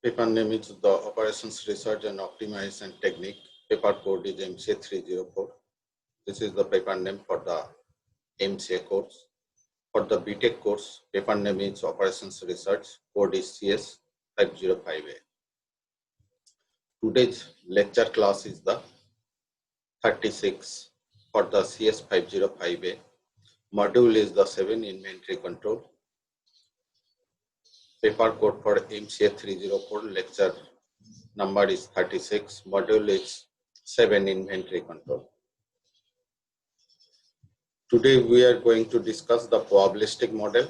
Paper name is the Operations Research and Optimization Technique. Paper code is MCA304. This is the paper name for the MCA course. For the BTech course, paper name is Operations Research, code is CS505A. Today's lecture class is the 36 for the CS505A. Module is the 7 inventory control. Paper code for MCA304, lecture number is 36, module is 7 inventory control. Today we are going to discuss the probabilistic model,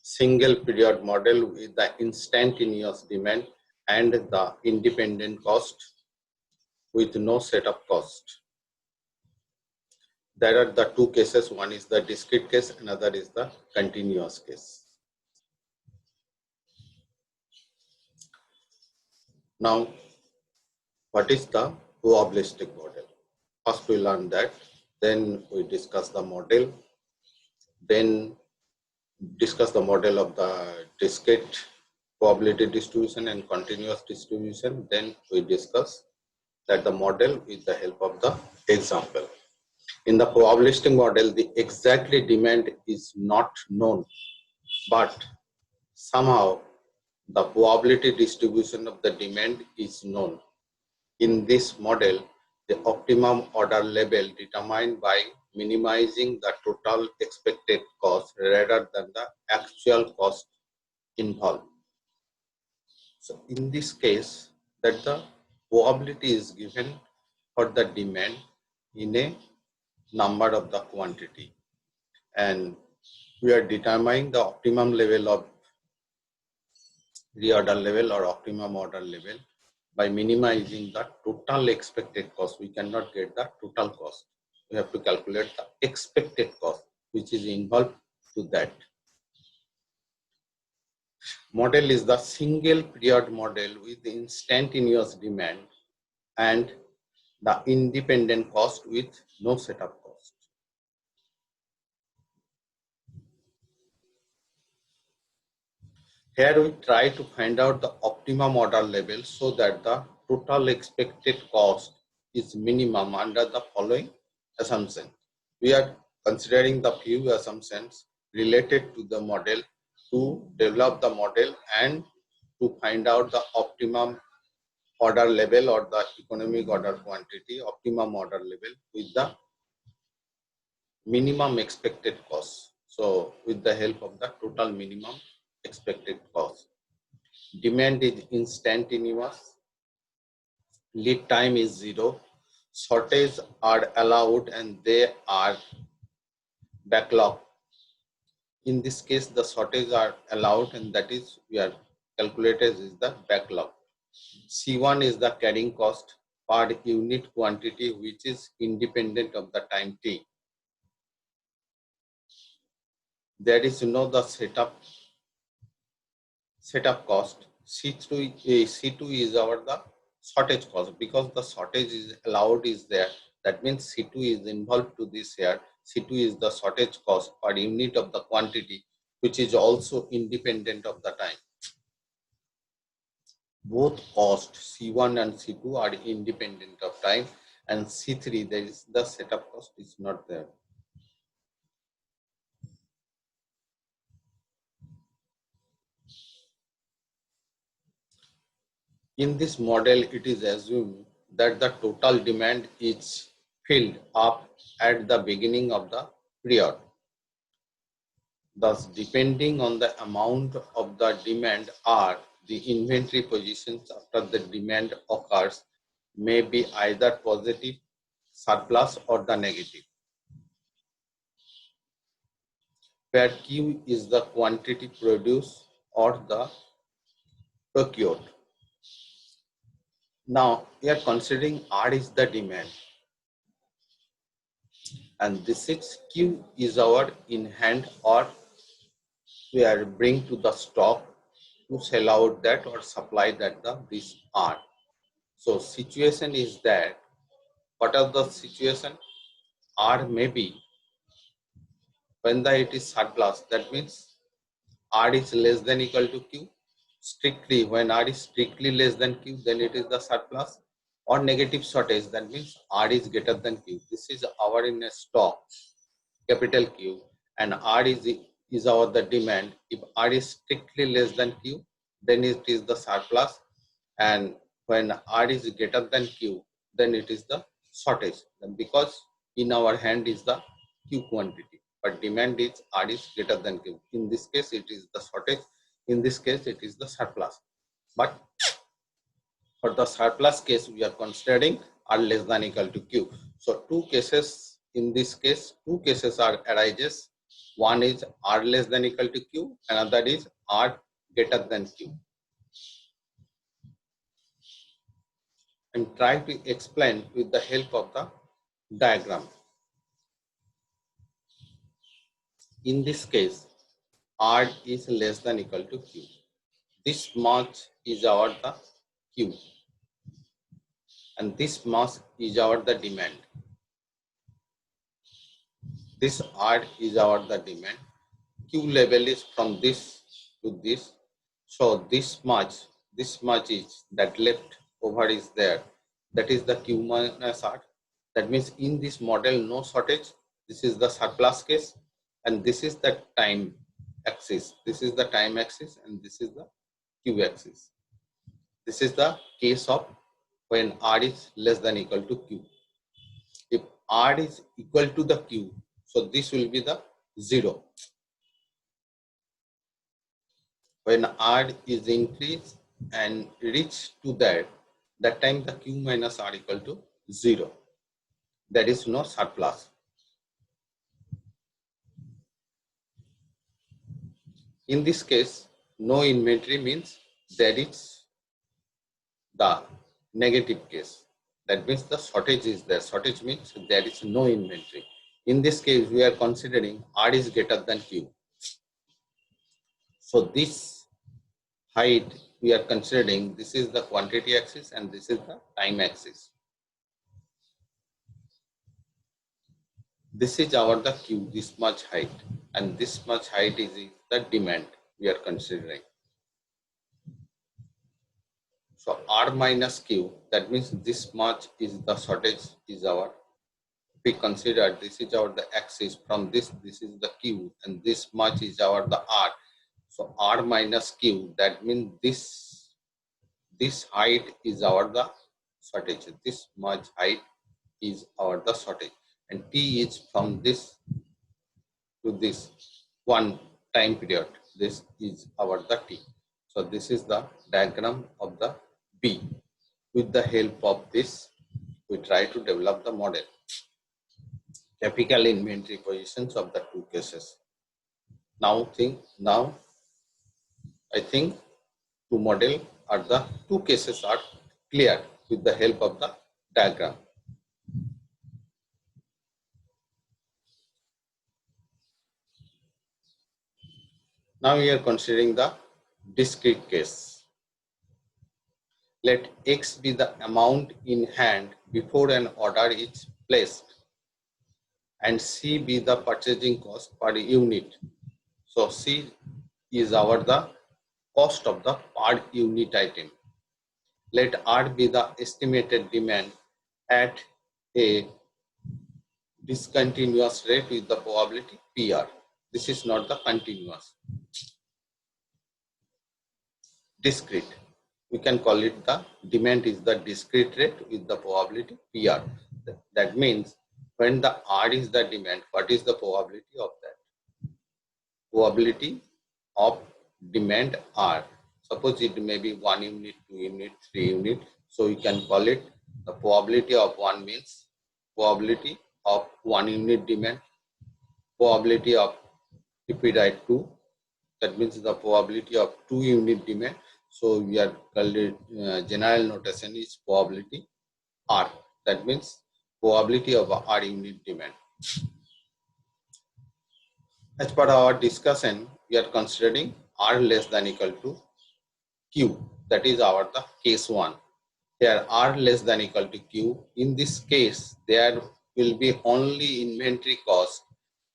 single period model with the instantaneous demand and the independent cost with no setup cost. There are the two cases, one is the discrete case, another is the continuous case. Now, what is the probabilistic model? First we learn that, then we discuss the model, then discuss the model of the discrete probability distribution and continuous distribution. Then we discuss that the model with the help of the example. In the probabilistic model, the exactly demand is not known, but somehow the probability distribution of the demand is known. In this model, the optimum order level determined by minimizing the total expected cost rather than the actual cost involved. So in this case, that the probability is given for the demand in a number of the quantity, and we are determining the optimum level of reorder level or optimum order level by minimizing the total expected cost. We cannot get the total cost. We have to calculate the expected cost which is involved to that. Model is the single period model with instantaneous demand and the independent cost with no setup cost. Here we try to find out the optimum order level so that the total expected cost is minimum under the following assumption. We are considering the few assumptions related to the model to develop the model and to find out the optimum order level or the economic order quantity, optimum order level with the minimum expected cost. So with the help of the total minimum expected cost. Demand is instantaneous, lead time is 0, shortage are allowed and they are backlog. In this case, the shortage are allowed and that is we are calculated is the backlog. C1 is the carrying cost per unit quantity which is independent of the time t. There is no the setup cost. C2 is our the shortage cost, because the shortage is allowed is there. That means C2 is involved to this here. C2 is the shortage cost per unit of the quantity which is also independent of the time. Both costs C1 and C2 are independent of time, and C3 there is the setup cost is not there. In this model, it is assumed that the total demand is filled up at the beginning of the period. Thus, depending on the amount of the demand or the inventory positions after the demand occurs may be either positive, surplus or the negative, where Q is the quantity produced or the procured. Now, we are considering R is the demand and this is Q is our in hand or we are bring to the stock to sell out that or supply that this R. So situation is that, what are the situation? R may be when it is surplus, that means R is less than equal to Q, strictly, when R is strictly less than Q, then it is the surplus, or negative shortage, that means R is greater than Q. This is our in a stock, capital Q, and R is our the demand. If R is strictly less than Q, then it is the surplus, and when R is greater than Q, then it is the shortage. And because in our hand is the Q quantity, but demand is R is greater than Q. In this case, it is the shortage. In this case, it is the surplus. But for the surplus case, we are considering R less than equal to Q. So two cases, in this case, two cases are arises. One is R less than equal to Q, another is R greater than Q. And try to explain with the help of the diagram. In this case, R is less than equal to Q. This much is our the Q, and this much is our the demand. This R is our the demand. Q level is from this to this. So this much is that left over is there. That is the Q minus R. That means in this model, no shortage. This is the surplus case, and this is the time axis. This is the time axis, and this is the Q axis. This is the case of when R is less than equal to Q. If R is equal to the Q, so this will be the 0. When R is increased and reach to that time the Q minus R equal to 0. There is no surplus. In this case, no inventory means there is the negative case. That means the shortage is there. Shortage means there is no inventory. In this case, we are considering R is greater than Q. So this height we are considering, this is the quantity axis and this is the time axis. This is our the Q, this much height, and this much height is the demand we are considering. So R minus Q, that means this much is the shortage is our, we consider this is our the axis, from this is the Q, and this much is our the R. So R minus Q, that means this height is our the shortage. This much height is our the shortage, and T is from this to this one time period. This is our the T. So this is the diagram of the B. With the help of this, we try to develop the model. Typical inventory positions of the two cases. Now I think two model are the two cases are clear with the help of the diagram. Now we are considering the discrete case. Let X be the amount in hand before an order is placed, and C be the purchasing cost per unit. So C is our the cost of the per unit item. Let R be the estimated demand at a discontinuous rate with the probability PR. This is not the continuous. Discrete. We can call it the demand is the discrete rate with the probability PR. That means when the R is the demand, what is the probability of that? Probability of demand R. Suppose it may be 1 unit, 2 unit, 3 unit. So you can call it the probability of 1 means probability of 1 unit demand. Probability of, if we write 2, that means the probability of 2 unit demand. So we are called it general notation is probability R. That means probability of R unit demand. As per our discussion, we are considering R less than equal to Q. That is our the case 1. Here R less than equal to Q. In this case, there will be only inventory cost,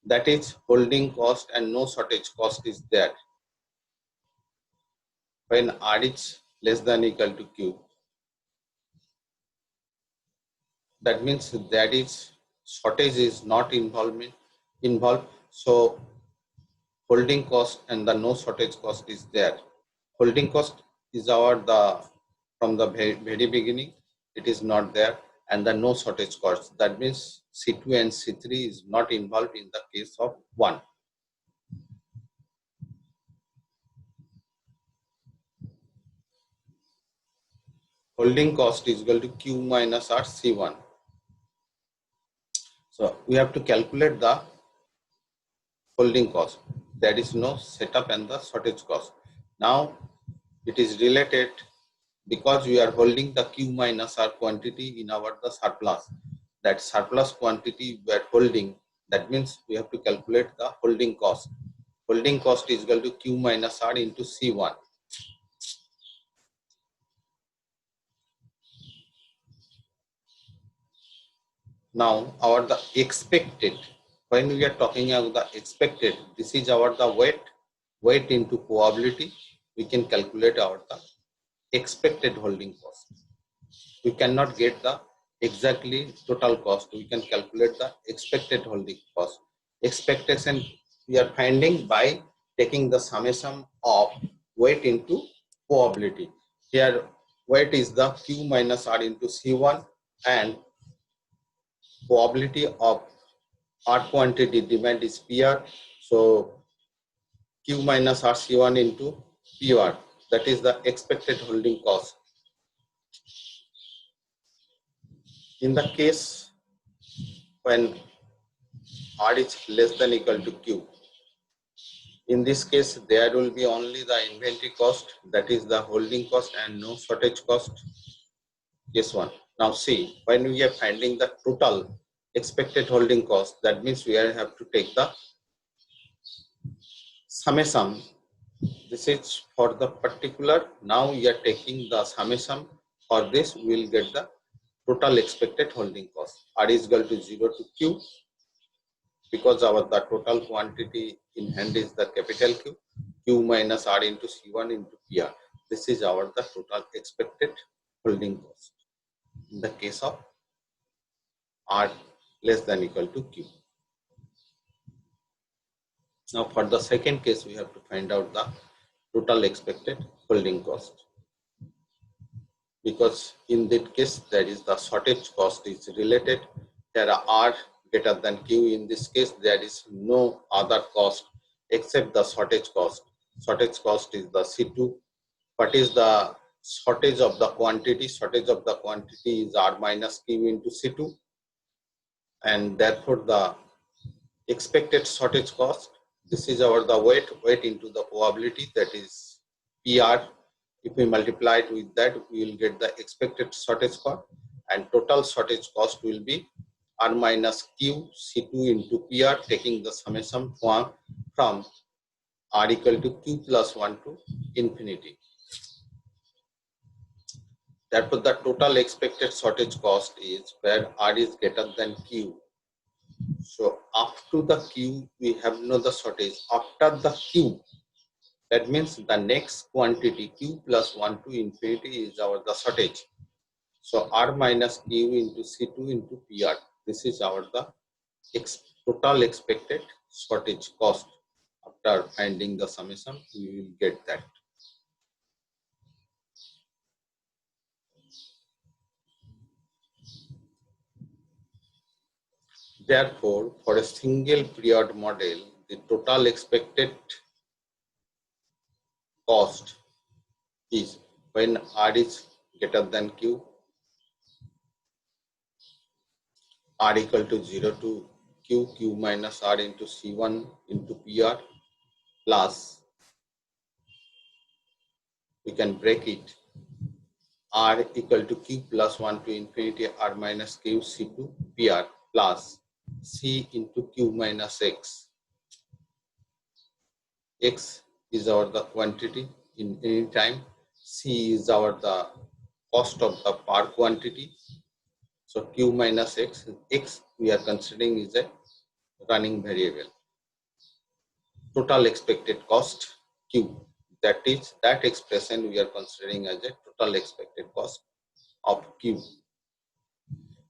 that is holding cost, and no shortage cost is there. when R is less than equal to Q, that means that is shortage is not involved. So holding cost and the no shortage cost is there. Holding cost is from the very beginning, it is not there, and the no shortage cost. That means C2 and C3 is not involved in the case of 1. Holding cost is equal to Q minus R C1. So we have to calculate the holding cost. There is no setup and the shortage cost. Now it is related because we are holding the Q minus R quantity in the surplus. That surplus quantity we are holding, that means we have to calculate the holding cost. Holding cost is equal to Q minus R into C1. Now the expected, when we are talking about the expected, this is the weight into probability. We can calculate the expected holding cost. We cannot get the exactly total cost. We can calculate the expected holding cost. Expectation we are finding by taking the summation of weight into probability. Here weight is the Q minus R into C1 and probability of R quantity demand is PR. So Q minus R C1 into PR, that is the expected holding cost. In the case when R is less than equal to Q, in this case there will be only the inventory cost, that is the holding cost, and no shortage cost. Case 1. Now see, when we are finding the total expected holding cost, that means we have to take the summation. This is for the particular. Now we are taking the summation. For this we will get the total expected holding cost. R is equal to 0 to Q, because the total quantity in hand is the capital Q. Q minus R into C1 into PR. This is the total expected holding cost in the case of R less than equal to Q. Now for the second case, we have to find out the total expected holding cost, because in that case there is the shortage cost is related. There are R greater than Q. In this case there is no other cost except the shortage cost. Shortage cost is the C2. What is the shortage of the quantity? Shortage of the quantity is R minus Q into C2, and therefore the expected shortage cost, this is the weight into the probability, that is PR. If we multiply it with that, we will get the expected shortage cost, and total shortage cost will be R minus Q C2 into PR, taking the summation from R equal to Q plus 1 to infinity. Therefore, the total expected shortage cost is where R is greater than Q. So up to the Q, we have no the shortage. After the Q, that means the next quantity Q plus 1 to infinity is the shortage. So R minus Q into C2 into PR. This is the total expected shortage cost. After finding the summation, we will get that. Therefore, for a single period model, the total expected cost is when R is greater than Q, R equal to 0 to Q minus R into C1 into PR, plus, we can break it, R equal to Q plus 1 to infinity R minus Q C2 PR, plus C into Q minus X. X is the quantity in any time. C is the cost of the per quantity. So Q minus X, X we are considering is a running variable. Total expected cost Q. that expression we are considering as a total expected cost of Q.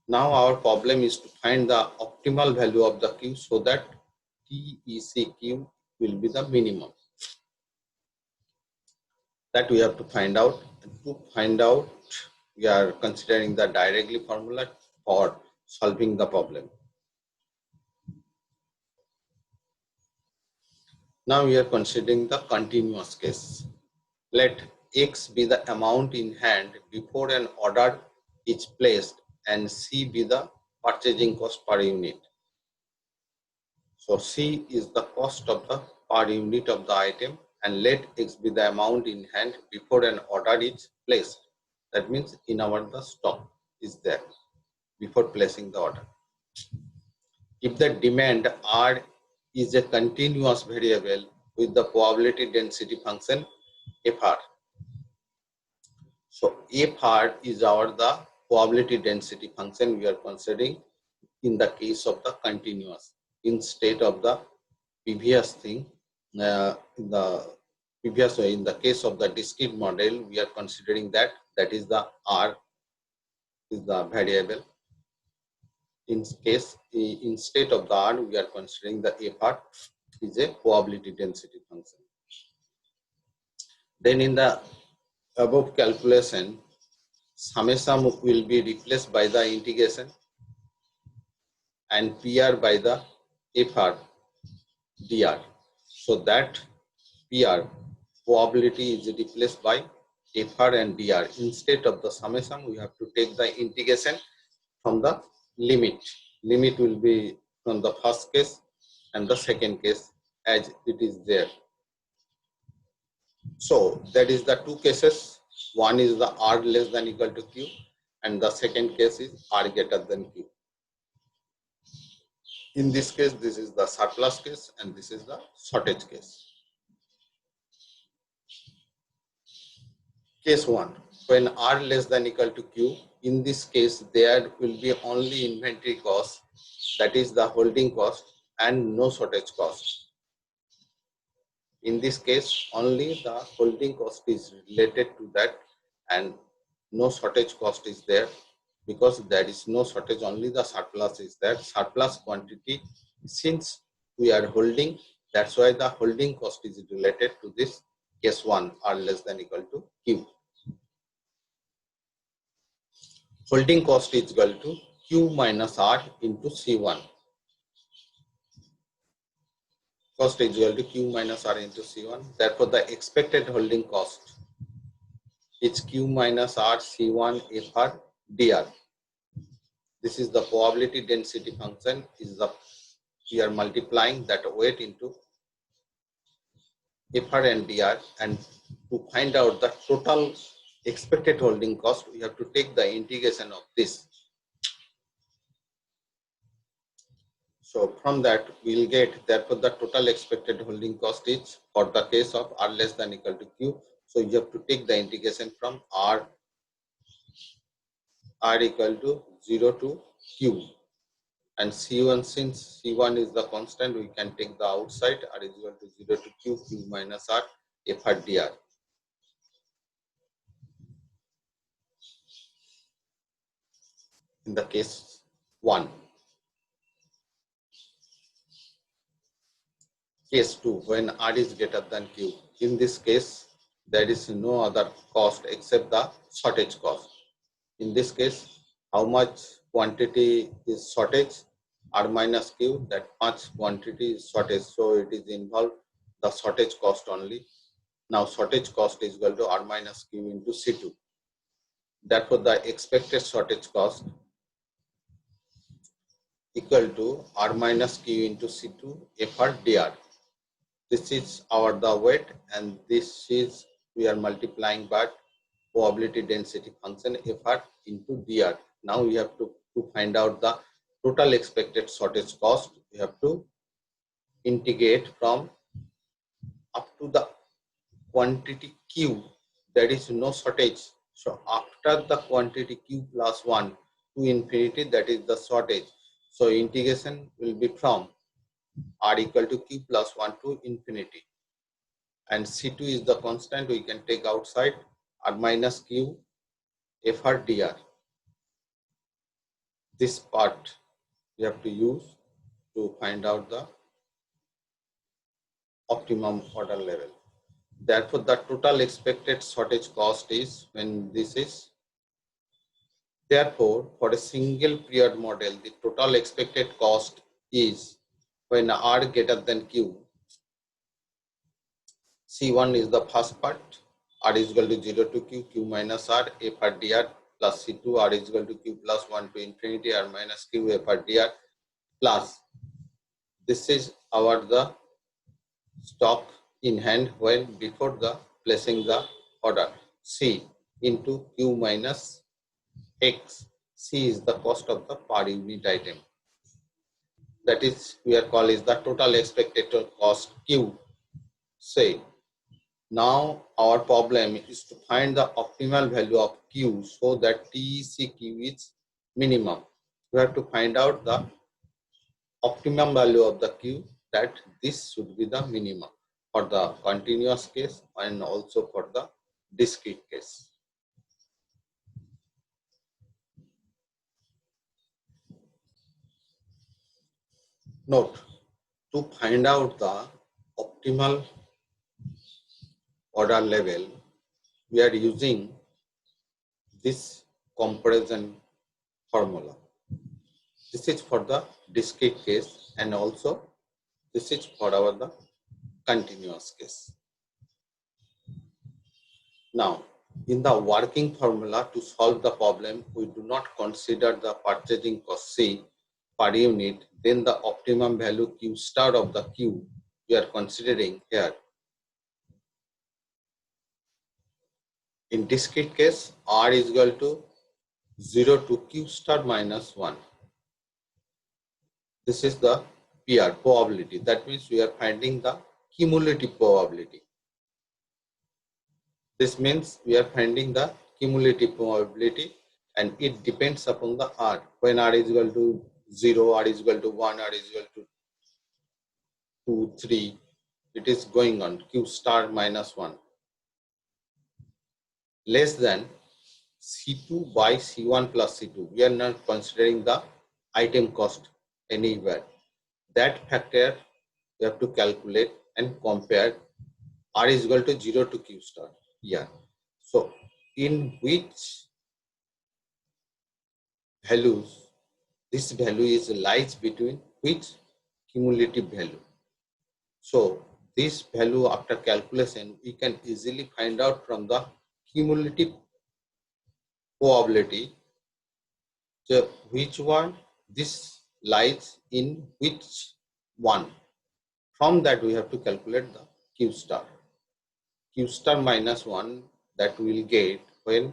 Now our problem is to find the optimal value of the Q so that TECQ will be the minimum. That we have to find out. And to find out, we are considering the directly formula for solving the problem. Now we are considering the continuous case. Let X be the amount in hand before an order is placed and C be the purchasing cost per unit. So C is the cost of the per unit of the item, and let X be the amount in hand before an order is placed. That means in our the stock is there before placing the order. If the demand R is a continuous variable with the probability density function FR. So FR is the probability density function we are considering in the case of the continuous, instead of the previous thing. In the case of the discrete model, we are considering that is the R is the variable. Instead of the R, we are considering the FR is a probability density function. Then in the above calculation, summation will be replaced by the integration and PR by the FR dr. So that PR probability is replaced by FR and dr. Instead of the summation, we have to take the integration from the limit. Limit will be from the first case and the second case as it is there. So that is the two cases. One is the R less than equal to Q, and the second case is R greater than Q. In this case, this is the surplus case and this is the shortage case. Case 1, when R less than equal to Q, in this case there will be only inventory cost, that is the holding cost, and no shortage cost. In this case, only the holding cost is related to that and no shortage cost is there, because there is no shortage, only the surplus is there. Surplus quantity, since we are holding, that's why the holding cost is related to this case 1, R less than equal to Q. Holding cost is equal to Q minus R into C1. Cost is equal to Q minus R into C1. Therefore, the expected holding cost is Q minus R C1 FR dr. This is the probability density function. We are multiplying that weight into FR and dr, and to find out the total expected holding cost, we have to take the integration of this. So from that we will get, therefore the total expected holding cost is, for the case of R less than equal to Q, so you have to take the integration from R equal to 0 to Q, and C1, since C1 is the constant, we can take the outside. R is equal to 0 to Q, Q minus R FR dr. In the case 1. Case 2, when R is greater than Q. In this case, there is no other cost except the shortage cost. In this case, how much quantity is shortage? R minus Q, that much quantity is shortage. So it is involved the shortage cost only. Now shortage cost is equal to R minus Q into C2. Therefore, the expected shortage cost equal to R minus Q into C2 FR dr. This is the weight, and this is, we are multiplying by probability density function FR into dr. Now we have to find out the total expected shortage cost. We have to integrate from up to the quantity Q, there is no shortage. So after the quantity Q plus 1 to infinity, that is the shortage. So integration will be from R equal to Q plus 1 to infinity. and C2 is the constant we can take outside, R minus Q FR dr. This part we have to use to find out the optimum order level. Therefore, the total expected shortage cost is when this is. Therefore, for a single period model, the total expected cost is when R greater than Q. C1 is the first part, R is equal to 0 to Q, Q minus R, FR dr plus C2, R is equal to Q plus 1 to infinity, R minus Q, FR dr plus. This is our the stock in hand when before the placing the order. C into Q minus X. C is the cost of the per unit item. That is we are called is the total expected cost Q. Say now our problem is to find the optimal value of Q so that TECQ is minimum. We have to find out the optimum value of the Q, that this should be the minimum for the continuous case and also for the discrete case. Note, to find out the optimal order level, we are using this comparison formula. This is for the discrete case and also this is for our the continuous case. Now, in the working formula to solve the problem, we do not consider the purchasing cost C per unit, then the optimum value Q star of the Q we are considering here. In discrete case, R is equal to 0 to Q star minus 1. This is the PR, probability. That means we are finding the cumulative probability. This means we are finding the cumulative probability and it depends upon the R. When R is equal to 0, R is equal to 1, R is equal to 2, 3, it is going on Q star minus 1. Less than C2 by C1 plus C2. We are not considering the item cost anywhere. That factor we have to calculate and compare. R is equal to 0 to Q star. Yeah. So in which values, this value is lies between which cumulative value. So this value after calculation, we can easily find out from the cumulative probability, so which one this lies in which one. From that we have to calculate the Q star. Q star minus 1 that we will get when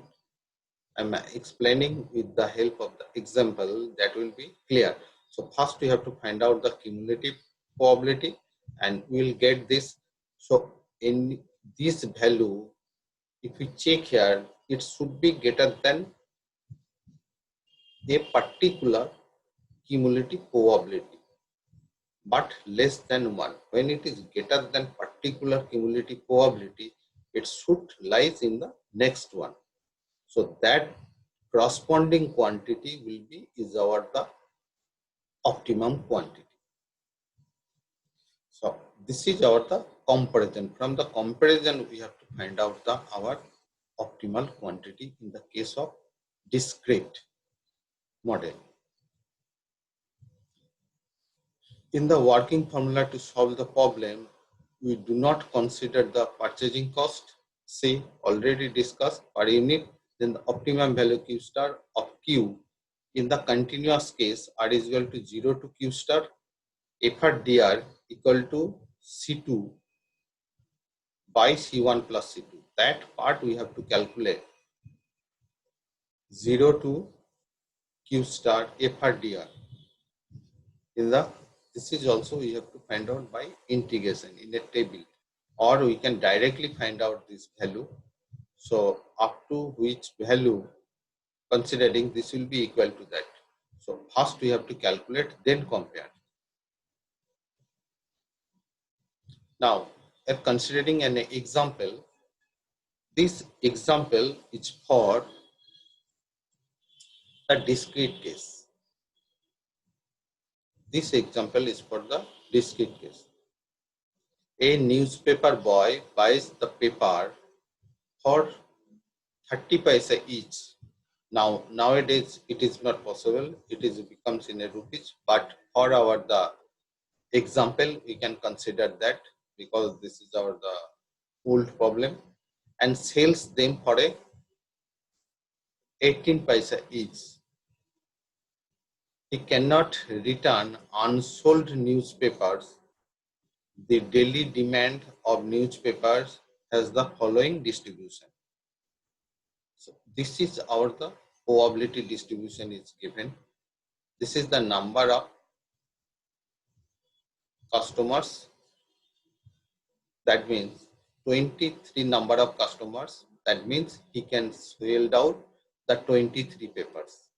I am explaining with the help of the example, that will be clear. So first we have to find out the cumulative probability and we will get this. So in this value, if we check here, it should be greater than a particular cumulative probability, but less than 1. When it is greater than particular cumulative probability, it should lies in the next one. So that corresponding quantity will be is our the optimum quantity. So this is our the comparison. From the comparison, we have to find out the our optimal quantity in the case of discrete model. In the working formula to solve the problem, we do not consider the purchasing cost, C already discussed, per unit, then the optimum value Q star of Q. In the continuous case, R is equal to 0 to Q star, FR dr equal to C2 by C1 plus C2. That part we have to calculate. 0 to Q star FR dr. In the this is also we have to find out by integration in a table, or we can directly find out this value. So up to which value considering this will be equal to that. So first we have to calculate, then compare. Now are considering an example. This example is for the discrete case. This example is for the discrete case. A newspaper boy buys the paper for 30 paisa each. Now, nowadays it is not possible. It becomes in a rupees, but for our the example, we can consider that because this is our the old problem, and sells them for a 18 paisa each. He cannot return unsold newspapers. The daily demand of newspapers has the following distribution. So this is our the probability distribution is given. This is the number of customers. That means 23 number of customers. That means he can sell out the 23 papers.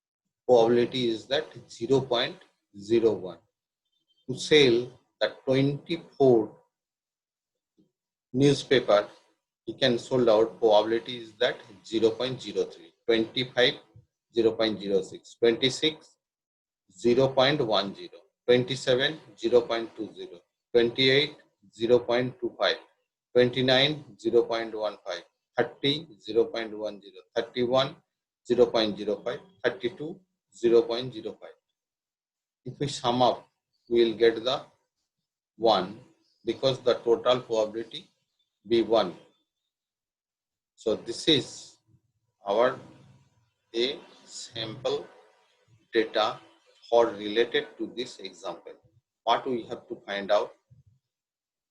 Probability is that 0.01. To sell the 24 newspaper, he can sold out. Probability is that 0.03. 25, 0.06. 26, 0.10. 27, 0.20. 28, 0.25. 29, 0.15. 30, 0.10. 31, 0.05. 32, 0.05. If we sum up, we will get the 1 because the total probability be 1. So this is our a sample data for related to this example. What we have to find out,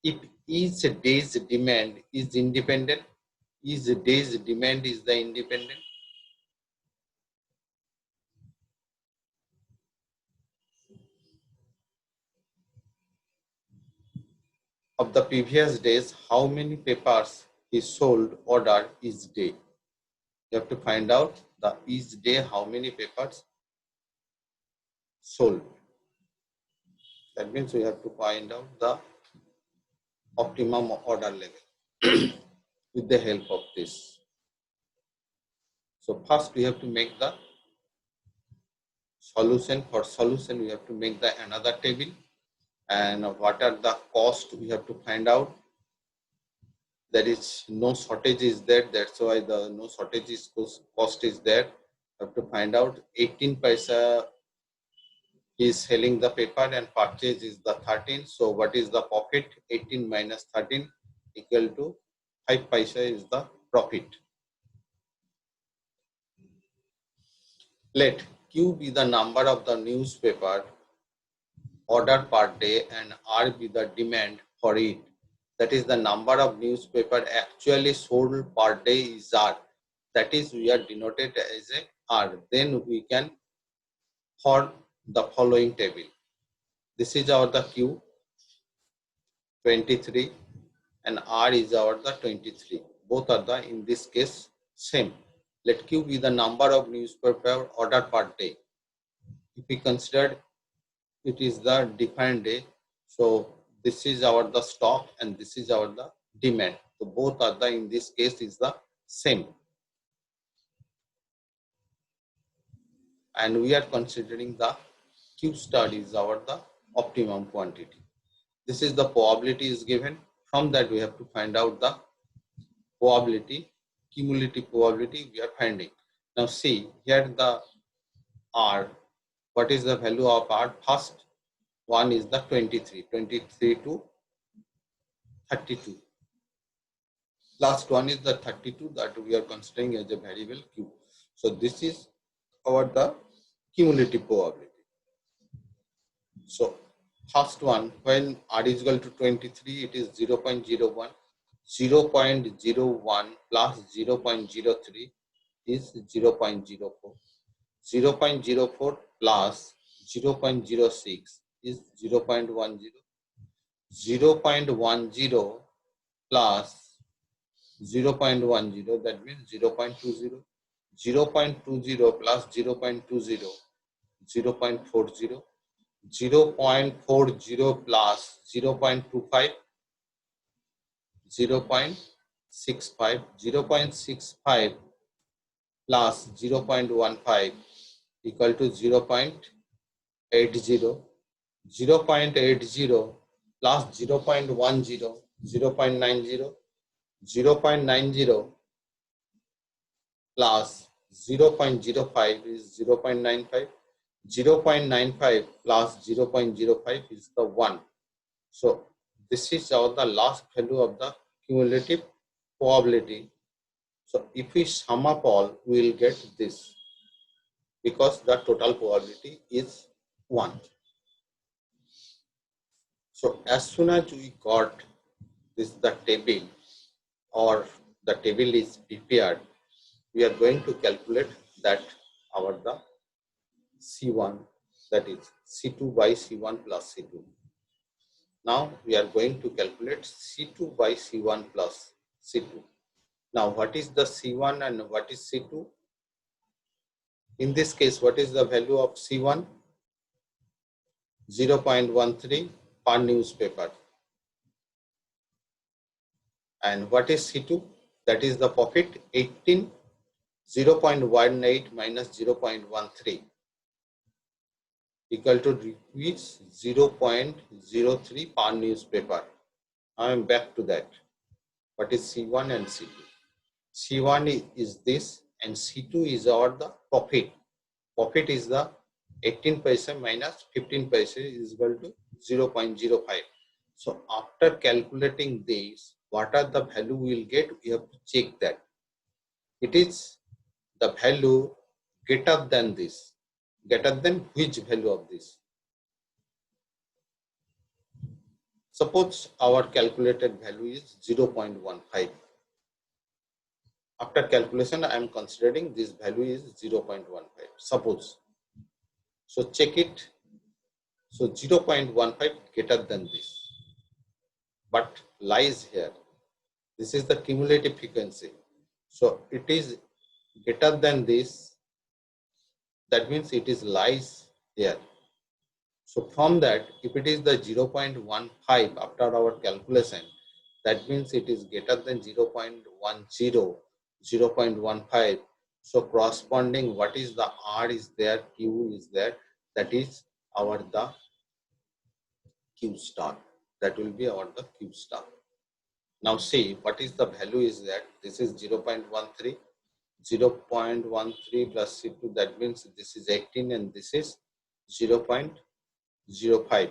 if each day's demand is independent, each day's demand is the independent. Of the previous days, how many papers he sold order each day. You have to find out the each day how many papers sold. That means we have to find out the optimum order level with the help of this. So first we have to make the solution. For solution we have to make the another table, and what are the cost we have to find out. There is no shortage is there, that's why the no shortage is cost is there. You have to find out 18 paisa is selling the paper and purchase is the 13. So what is the profit? 18 minus 13 equal to 5 paisa is the profit. Let Q be the number of the newspaper ordered per day and R be the demand for it. That is the number of newspaper actually sold per day is R. That is we are denoted as a R. Then we can for the following table. This is our the Q 23 and R is our the 23. Both are the in this case same. Let Q be the number of newspaper ordered per day. If we consider it is the defined day, so this is our the stock and this is our the demand. So both are the in this case is the same. And we are considering the Q star is our the optimum quantity. This is the probability is given. From that we have to find out the probability, cumulative probability we are finding. Now see here the R. What is the value of R? First one is the 23 to 32. Last one is the 32 that we are considering as a variable Q. So this is our the cumulative probability. So first one, when R is equal to 23, it is 0.01. 0.01 plus 0.03 is 0.04. 0.04 plus 0.06 is 0.10. 0.10 plus 0.10, that means 0.20. 0.20 plus 0.20, 0.40. 0.40 plus 0.25, 0.65, 0.65 plus 0.15 equal to 0.80, 0.80 plus 0.10, 0.90, 0.90 plus 0.05 is 0.95, 0.95 plus 0.05 is the 1. So this is the last value of the cumulative probability. So if we sum up all, we will get this, because the total probability is 1. So as soon as we got this, the table, or the table is prepared, we are going to calculate that the C1, that is C2 by C1 plus C2. Now we are going to calculate C2 by C1 plus C2. Now what is the C1 and what is C2? In this case, what is the value of C1? 0.13 per newspaper. And what is C2? That is the profit 18, 0.18 minus 0.13 equal to rupees 0.03 per newspaper. I am back to that. What is C1 and C2? C1 is this, and C2 is the profit. Profit is the 18 paisa minus 15 paisa is equal to 0.05. So after calculating this, what are the value we will get? We have to check that. It is the value greater than this. Greater than which value of this? Suppose our calculated value is 0.15. After calculation, I am considering this value is 0.15. Suppose. So check it. So 0.15 greater than this. But lies here. This is the cumulative frequency. So it is greater than this. That means it is lies here. So from that, if it is the 0.15 after our calculation, that means it is greater than 0.10, 0.15. So corresponding, what is the R is there, Q is there, that is the Q star. That will be the Q star. Now see, what is the value is that? This is 0.13, 0.13 plus C2, that means this is 18 and this is 0.05.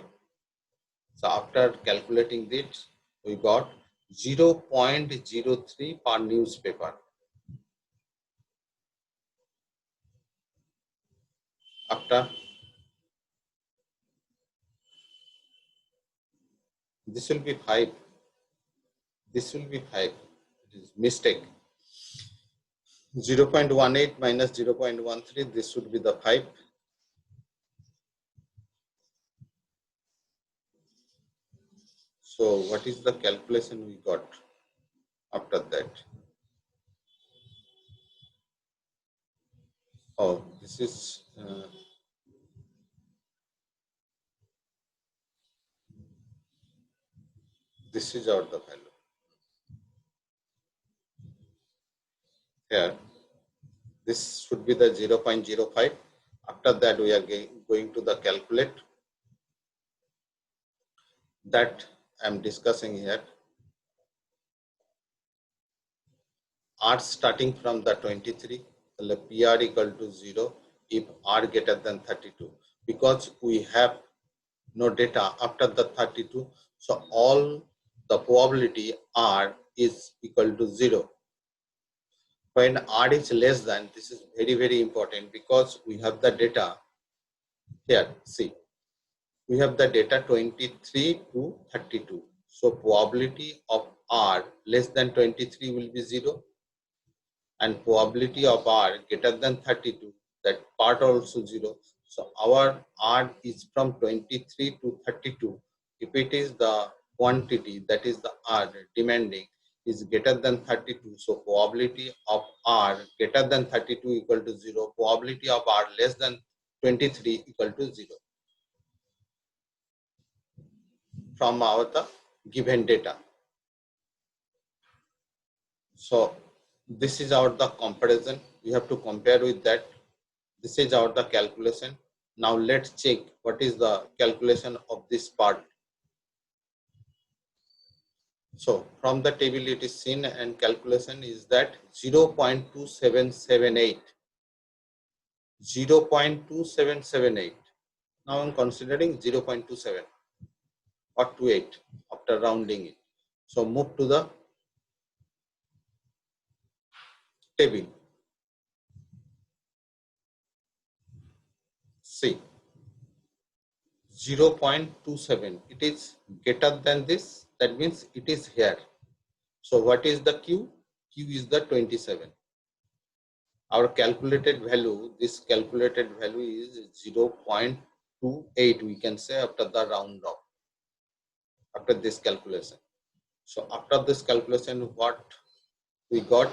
So after calculating this, we got 0.03 per newspaper. After this will be 5. This will be 5. It is mistake. 0.18 minus 0.13. This should be the 5. So what is the calculation we got after that? Oh, this is the value. Here, this should be the 0.05. After that, we are going to the calculate. That I am discussing here. R starting from the 23, the PR equal to 0 if R greater than 32. Because we have no data after the 32, so all the probability R is equal to 0. When R is less than, this is very, very important, because we have the data here. See, we have the data 23 to 32. So probability of R less than 23 will be 0. And probability of R greater than 32, that part also 0. So our R is from 23 to 32. If it is the quantity, that is the R demanding, is greater than 32. So probability of R greater than 32 equal to 0. Probability of R less than 23 equal to 0. From the given data. So this is our the comparison. We have to compare with that. This is our the calculation. Now let's check what is the calculation of this part. So from the table it is seen, and calculation is that 0.2778. 0.2778. Now I'm considering 0.27 or 28 after rounding it. So move to the table. See, 0.27. It is greater than this. That means it is here. So what is the Q? Q is the 27. Our calculated value, this calculated value is 0.28. We can say after the round off, after this calculation. So after this calculation, what we got,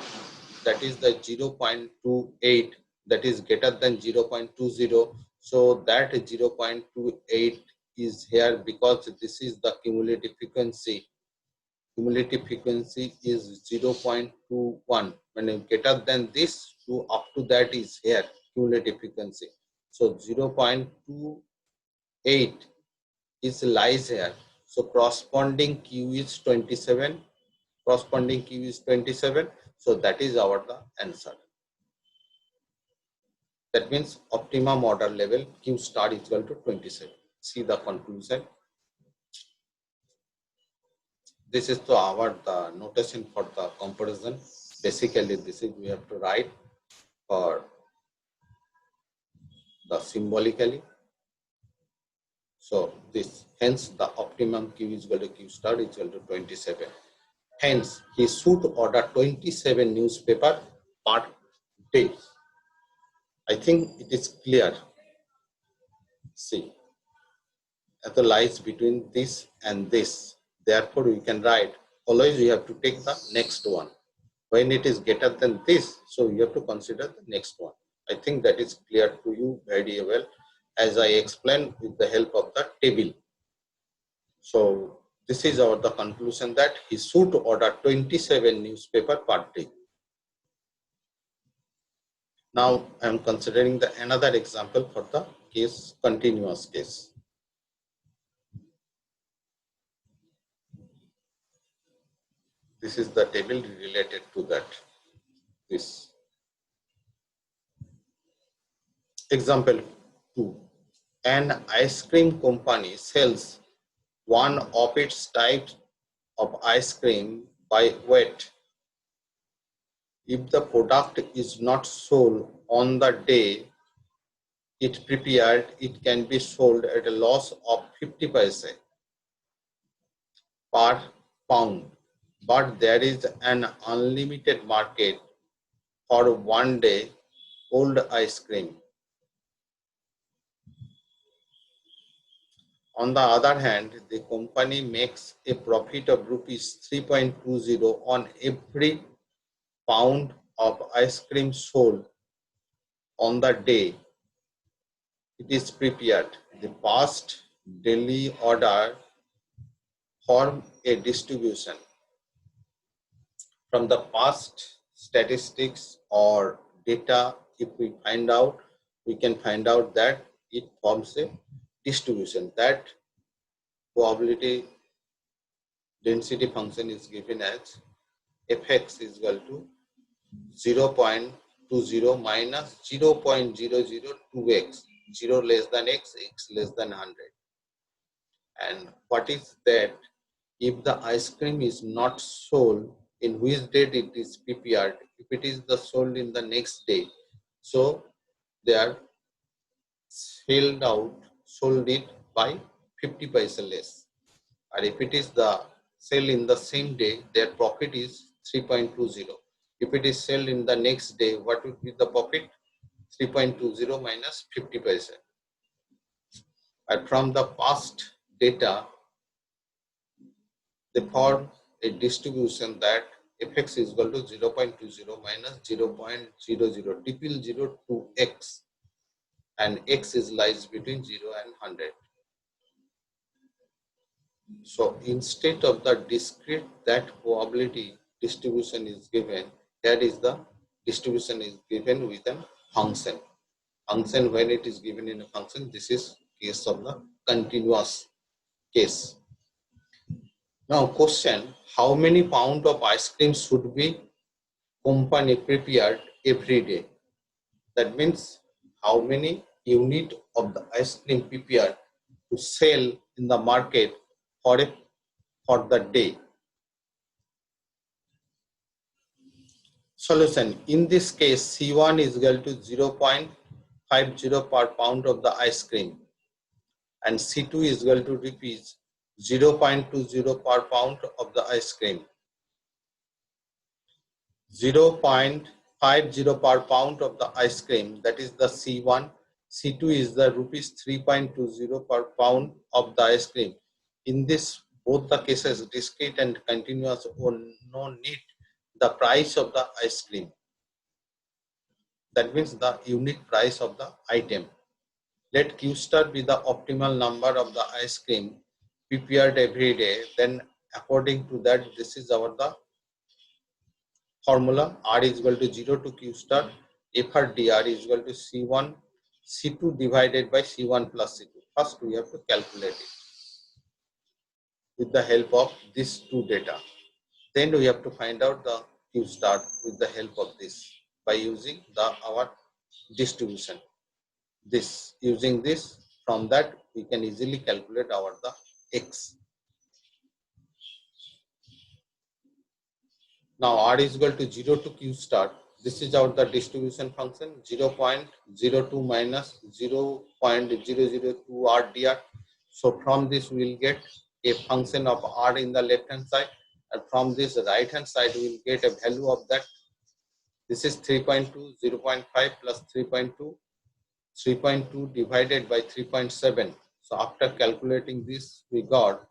that is the 0.28, that is greater than 0.20. So that 0.28 is here because this is the cumulative frequency. Cumulative frequency is 0.21. When greater than this to up to that is here cumulative frequency. So 0.28 is lies here. So corresponding Q is 27. Corresponding Q is 27. So that is our the answer. That means optimum order level Q star is equal to 27. See the conclusion. This is our the notation for the comparison. Basically, this is we have to write for the symbolically. So this, hence the optimum Q is equal to Q star is equal to 27. Hence, he should order 27 newspaper per day. I think it is clear. See, the lies between this and this. Therefore, we can write, always we have to take the next one. When it is greater than this, so you have to consider the next one. I think that is clear to you very well, as I explained with the help of the table. So this is our the conclusion that he should order 27 newspaper per day. Now I am considering the another example for the case, continuous case. This is the table related to that. This example 2. An ice cream company sells one of its types of ice cream by weight. If the product is not sold on the day it prepared, it can be sold at a loss of 50 paise per pound. But there is an unlimited market for one day old ice cream. On the other hand, the company makes a profit of rupees 3.20 on every pound of ice cream sold on the day it is prepared. The past daily order form a distribution. From the past statistics or data, if we find out, we can find out that it forms a distribution. That probability density function is given as fx is equal to 0.20 minus 0.002x, 0 less than x, x less than 100. And what is that? If the ice cream is not sold, in which date it is prepared, if it is the sold in the next day, so they are sold it by 50 paise less. And if it is the sale in the same day, their profit is 3.20. If it is sold in the next day, what would be the profit? 3.20 minus 50 paise. And from the past data, they form a distribution that fx is equal to 0.20 minus 0.00 triple 0 to x, and x is lies between 0 and 100. So instead of the discrete, that probability distribution is given. Here is the distribution is given with a function. Function, when it is given in a function, this is case of the continuous case. Now question, how many pound of ice cream should be company prepared every day? That means how many unit of the ice cream prepared to sell in the market for the day. Solution, in this case C1 is equal to 0.50 per pound of the ice cream and C2 is equal to rupees 0.20 per pound of the ice cream. 0.50 per pound of the ice cream, that is the C1. C2 is the rupees 3.20 per pound of the ice cream. In this both the cases, discrete and continuous, or no need the price of the ice cream. That means the unit price of the item. Let Q star be the optimal number of the ice cream prepared every day. Then according to that, this is our the formula. R is equal to 0 to Q star. FR dr is equal to C1 C2 divided by C1 plus C2. First we have to calculate it with the help of these two data. Then we have to find out the Q star with the help of this by using our distribution. Using this, from that we can easily calculate the X. Now R is equal to 0 to Q star. This is the distribution function, 0.02 minus 0.002 R dr. So from this we will get a function of R in the left hand side, and from this right hand side we will get a value of that. This is 3.2, 0.5 plus 3.2, 3.2 divided by 3.7. So after calculating this, we got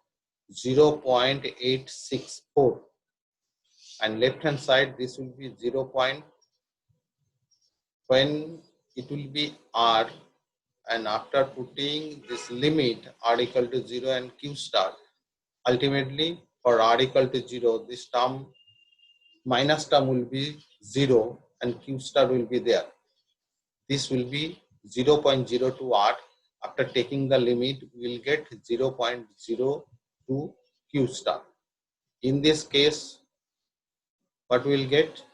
0.864. And left hand side, this will be 0. When it will be R, and after putting this limit R equal to 0 and Q star, ultimately for R equal to 0, this term minus term will be 0 and Q star will be there. This will be 0.02 R. After taking the limit, we will get 0.02 Q star. In this case, what we will get?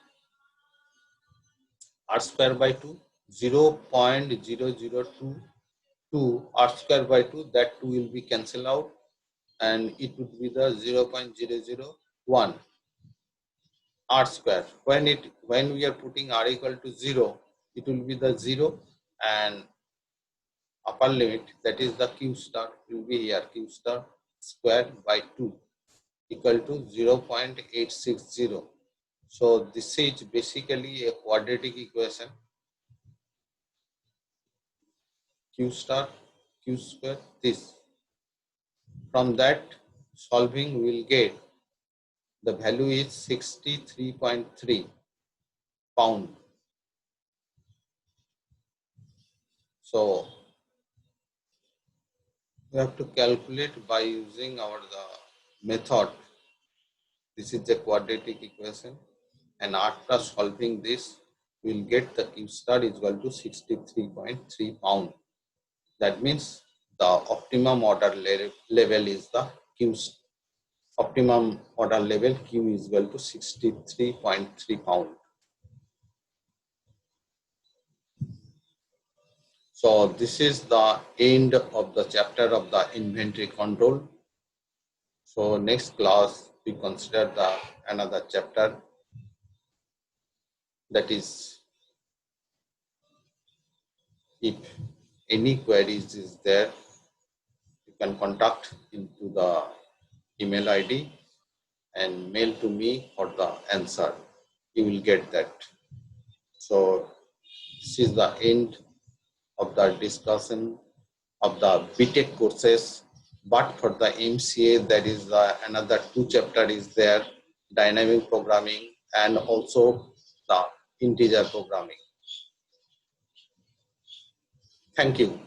R square by 2, 0.0022 R square by 2, that 2 will be cancelled out and it would be the 0.001 R square. When we are putting R equal to 0, it will be the 0 and upper limit, that is the Q star, will be here, Q star square by 2 equal to 0.860. So this is basically a quadratic equation. Q star, Q square, this. From that solving we will get the value is 63.3 pound. So we have to calculate by using the method. This is the quadratic equation, and after solving this, we will get the Q star is equal to 63.3 pound. That means the optimum order level is the Q. Optimum order level Q is equal to 63.3 pound. So this is the end of the chapter of the inventory control. So next class we consider another chapter, that is, if any queries is there, you can contact into the email ID and mail to me for the answer. You will get that. So this is the end of the discussion of the BTech courses. But for the MCA, there is another 2 chapter is there, dynamic programming and also the integer programming. Thank you.